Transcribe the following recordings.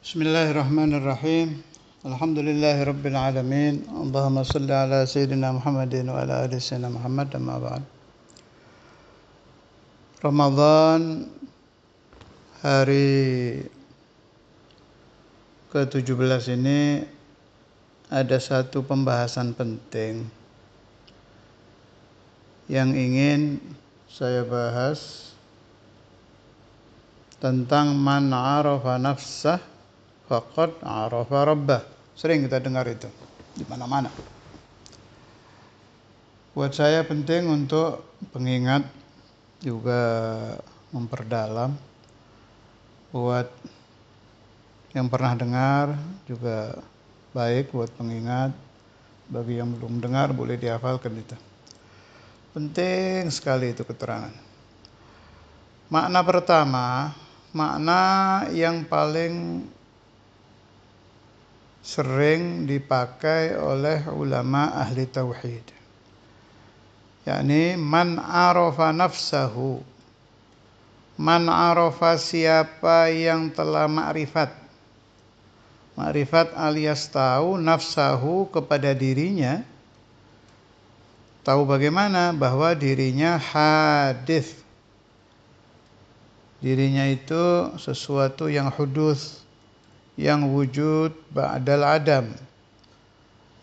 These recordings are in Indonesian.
Bismillahirrahmanirrahim. Alhamdulillahirabbil alamin. Allahumma shalli ala sayyidina Muhammadin wa ala ali sayyidina Muhammad, amma ba'd. Ramadan hari ke-17 ini ada satu pembahasan penting yang ingin saya bahas tentang man arafa nafsah faqad arafa rabbah. Sering kita dengar itu di mana-mana. Buat saya penting untuk pengingat, juga memperdalam. Buat yang pernah dengar juga baik, buat pengingat. Bagi yang belum dengar boleh dihafalkan itu. Penting sekali itu keterangan. Makna pertama, makna yang paling sering dipakai oleh ulama ahli tauhid, yakni man arafa nafsahu. Man arafa, siapa yang telah ma'rifat. Ma'rifat alias tahu, nafsahu kepada dirinya. Tahu bagaimana? Bahwa dirinya hadis. Dirinya itu sesuatu yang hudus, yang wujud ba'dal adam,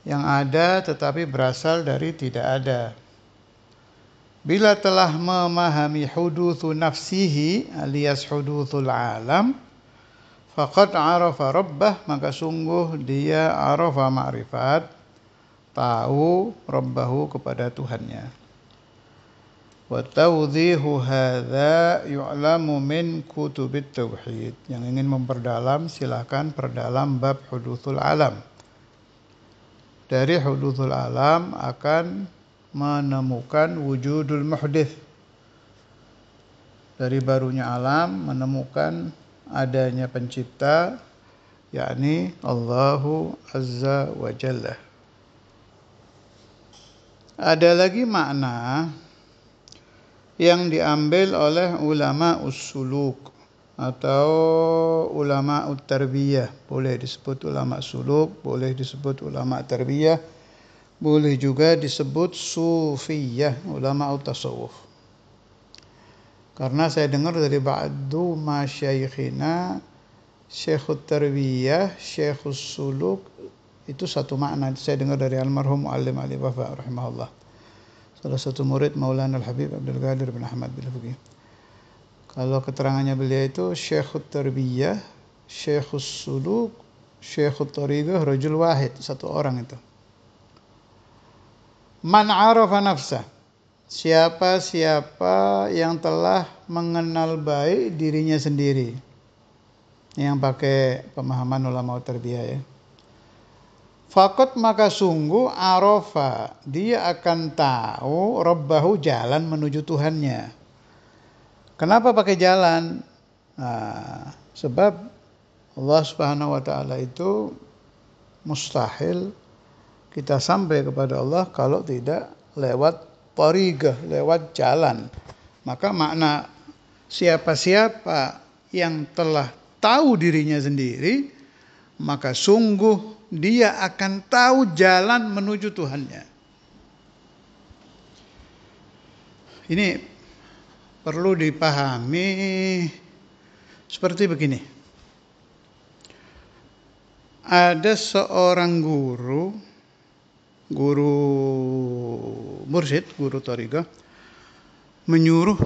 yang ada tetapi berasal dari tidak ada. Bila telah memahami hudutsu nafsihi alias hudutsul alam, faqad arafa rabbah, maka sungguh dia arafa ma'rifat, tahu rabbahu kepada Tuhannya. Wa tawdhihu hadza yu'lamu min kutubit tauhid. Yang ingin memperdalam silakan perdalam bab hudutsul alam. Dari hudutsul alam akan menemukan wujudul muhdits. Dari barunya alam menemukan adanya pencipta, yakni Allahu Azza wa Jalla. Ada lagi makna yang diambil oleh ulama usuluk atau ulama tarbiyah. Boleh disebut ulama suluk, boleh disebut ulama tarbiyah, boleh juga disebut sufiyah, ulama tasawuf. Karena saya dengar dari ba'du masyayikhina, syekhut tarbiyah, syekhus suluk, itu satu makna. Saya dengar dari almarhum Muallim Ali Wafa rahimahullah, salah satu murid Maulana Al-Habib Abdul Qadir bin Ahmad bin Fuqih. Kalau keterangannya beliau itu syekhut tarbiyah, syekhus suluk, syekhut tariqah, rajul wahid, satu orang itu. Man arafa nafsah, siapa yang telah mengenal baik dirinya sendiri. Yang pakai pemahaman ulama tarbiyah ya. Faqat, maka sungguh arafa, dia akan tahu rabbahu, jalan menuju Tuhannya. Kenapa pakai jalan? Sebab Allah Subhanahu wa taala itu mustahil kita sampai kepada Allah kalau tidak lewat tariqah, lewat jalan. Maka makna siapa-siapa yang telah tahu dirinya sendiri, maka sungguh dia akan tahu jalan menuju Tuhannya. Ini perlu dipahami seperti begini. Ada seorang guru mursyid, guru thariqah, menyuruh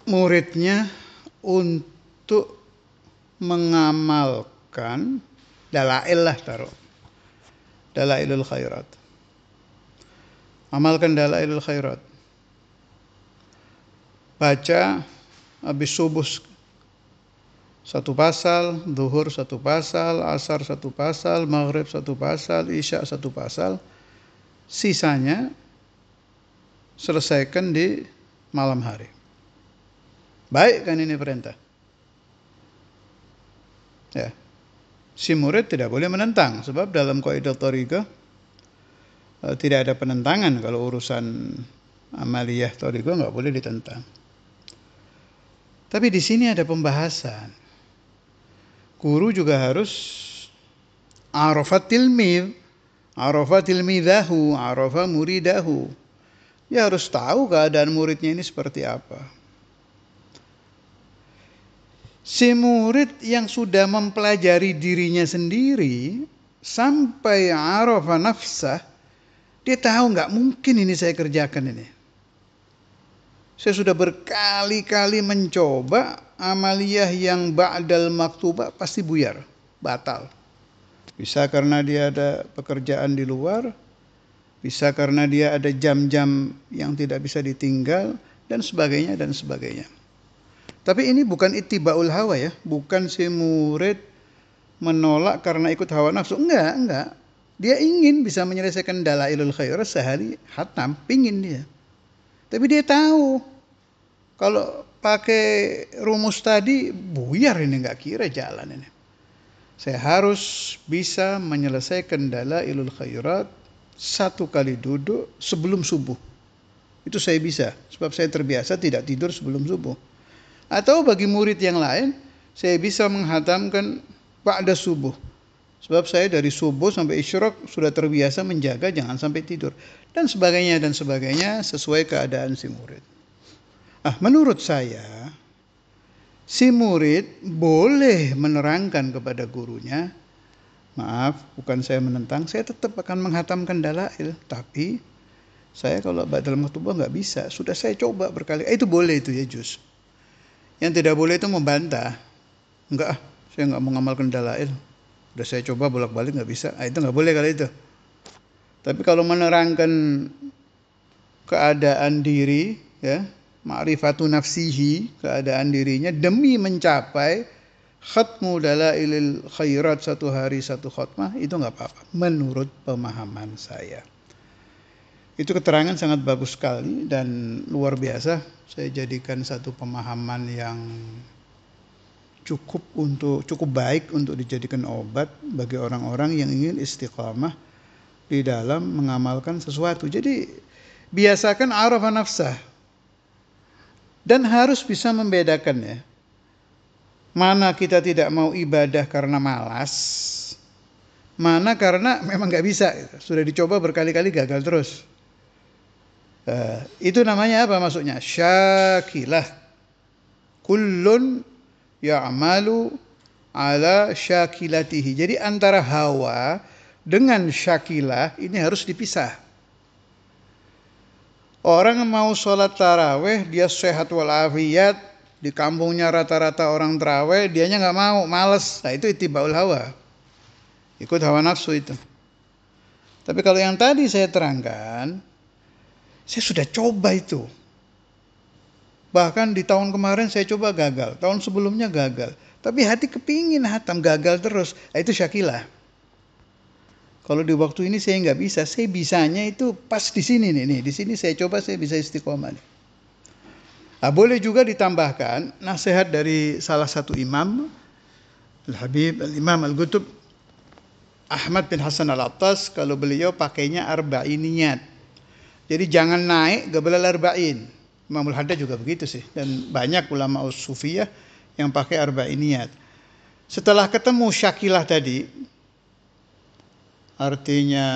muridnya untuk mengamalkan dalail lah, dalailul khairat. Amalkan dalailul khairat. Baca habis subuh satu pasal, zuhur satu pasal, asar satu pasal, maghrib satu pasal, isya satu pasal. Sisanya selesaikan di malam hari. Baik kan ini perintah? Ya. Si murid tidak boleh menentang, sebab dalam kaidah thariqah tidak ada penentangan. Kalau urusan amaliyah thariqah enggak boleh ditentang. Tapi di sini ada pembahasan. Guru juga harus arafat tilmid, arafat tilmidahu, arafat muridahu. Dia harus tahu keadaan muridnya ini seperti apa. Si murid yang sudah mempelajari dirinya sendiri sampai arafa nafsah, dia tahu nggak mungkin ini saya kerjakan ini. Saya sudah berkali-kali mencoba amaliyah yang ba'dal maktubah pasti buyar, batal. Bisa karena dia ada pekerjaan di luar, bisa karena dia ada jam-jam yang tidak bisa ditinggal, dan sebagainya, dan sebagainya. Tapi ini bukan ittiba'ul hawa ya, bukan si murid menolak karena ikut hawa nafsu. Enggak. Dia ingin bisa menyelesaikan dalailul khairat sehari hatam, pingin dia. Tapi dia tahu kalau pakai rumus tadi buyar ini, nggak kira jalan ini. Saya harus bisa menyelesaikan dalailul khairat 1 kali duduk sebelum subuh. Itu saya bisa, sebab saya terbiasa tidak tidur sebelum subuh. Atau bagi murid yang lain, saya bisa menghatamkan ba'da subuh. Sebab saya dari subuh sampai isyraq sudah terbiasa menjaga jangan sampai tidur. Dan sebagainya sesuai keadaan si murid. Menurut saya, si murid boleh menerangkan kepada gurunya, maaf, bukan saya menentang, saya tetap akan menghatamkan dalail. Tapi saya kalau ba'dal maktubah nggak bisa, sudah saya coba berkali. Itu boleh itu ya juz. Yang tidak boleh itu membantah. Enggak, saya nggak mau ngamalkan dalail. Udah saya coba bolak-balik nggak bisa. Itu nggak boleh kali itu. Tapi kalau menerangkan keadaan diri, ya, ma'rifatu nafsihi, keadaan dirinya demi mencapai khatmu dalailil khairat 1 hari 1 khatmah, itu nggak apa-apa. Menurut pemahaman saya. Itu keterangan sangat bagus sekali dan luar biasa. Saya jadikan satu pemahaman yang cukup baik untuk dijadikan obat bagi orang-orang yang ingin istiqamah di dalam mengamalkan sesuatu. Jadi biasakan arafah nafsah dan harus bisa membedakan ya, mana kita tidak mau ibadah karena malas, mana karena memang nggak bisa, sudah dicoba berkali-kali gagal terus. Itu namanya apa maksudnya? Syakilah. Kullun ya'malu ala syakilatihi. Jadi antara hawa dengan syakilah ini harus dipisah. Orang mau sholat taraweh, dia sehat walafiat, di kampungnya rata-rata orang taraweh, dianya nggak mau, males. Nah itu ittiba'ul hawa, ikut hawa nafsu itu. Tapi kalau yang tadi saya terangkan, saya sudah coba itu. Bahkan di tahun kemarin saya coba gagal, tahun sebelumnya gagal. Tapi hati kepingin hatam, gagal terus. Nah, itu syakilah. Kalau di waktu ini saya nggak bisa, saya bisanya itu pas di sini nih. Di sini saya coba, saya bisa istiqomah. Boleh juga ditambahkan nasihat dari salah satu imam, Al-Habib Al-Imam Al-Qutb Ahmad bin Hasan Al-Attas, kalau beliau pakainya arba'iniyat. Jadi jangan naik qabla al-arba'in. Imamul Haddad juga begitu sih. Dan banyak ulama sufiyah yang pakai arba'iniyat. Setelah ketemu syakilah tadi, artinya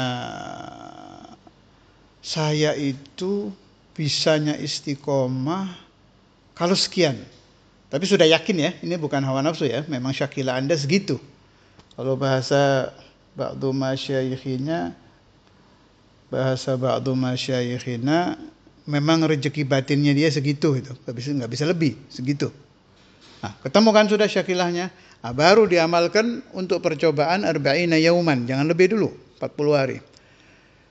saya itu bisanya istiqomah kalau sekian. Tapi sudah yakin ya, ini bukan hawa nafsu ya, memang syakilah Anda segitu. Kalau bahasa ba'du masyayikhina, memang rezeki batinnya dia segitu, itu nggak bisa lebih segitu. Ketemu kan sudah syakilahnya, baru diamalkan untuk percobaan arba'ina yauman, jangan lebih dulu, 40 hari.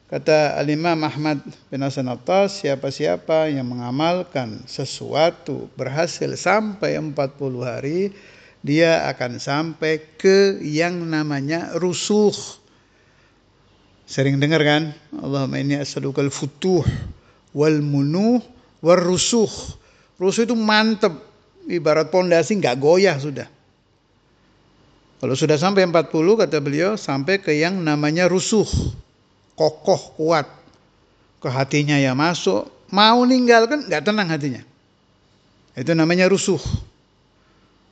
Kata Al-Imam Ahmad bin Hasan Al-Attas, siapa-siapa yang mengamalkan sesuatu berhasil sampai 40 hari, dia akan sampai ke yang namanya rusuh. Sering dengar kan? Allahumma inni as'alukal futuh wal munuh war rusuh. Rusuh itu mantep, ibarat pondasi nggak goyah sudah. Kalau sudah sampai 40 kata beliau, sampai ke yang namanya rusuh. Kokoh, kuat. Ke hatinya ya masuk, mau ninggalkan nggak tenang hatinya. Itu namanya rusuh.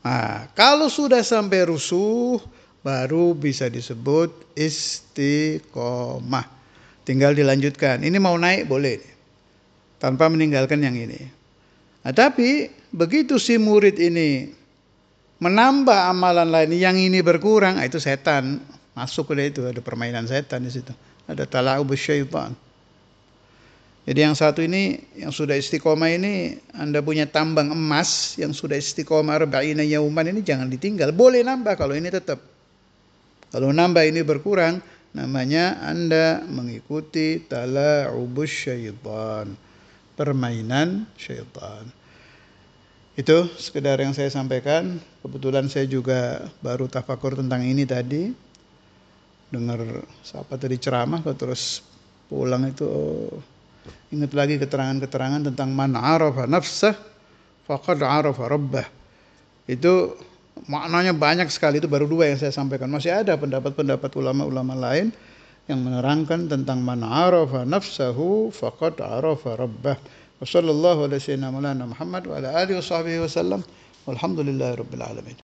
Nah, kalau sudah sampai rusuh, baru bisa disebut istiqomah. Tinggal dilanjutkan. Ini mau naik boleh, tanpa meninggalkan yang ini. Nah, tapi begitu si murid ini menambah amalan lain, yang ini berkurang, itu setan masuk ke itu, ada permainan setan di situ. Ada tala'ubus syaitan. Jadi yang satu ini, yang sudah istiqomah ini, Anda punya tambang emas, yang sudah istiqomah arba'ina yauman ini jangan ditinggal. Boleh nambah kalau ini tetap. Kalau nambah ini berkurang, namanya Anda mengikuti tala'ubus syaitan. Permainan syaitan. Itu sekedar yang saya sampaikan. Kebetulan saya juga baru tafakur tentang ini tadi. Dengar siapa tadi ceramah, terus pulang itu ingat lagi keterangan-keterangan tentang man arafa nafsah faqad arafa rabbah. Itu maknanya banyak sekali, itu baru 2 yang saya sampaikan. Masih ada pendapat-pendapat ulama-ulama lain yang menerangkan tentang man arafa nafsahu faqad arafa rabbah. Wassallallahu ala sayyidina Muhammad wa ala alihi wa sahbihi wasallam. Walhamdulillahirabbil alamin.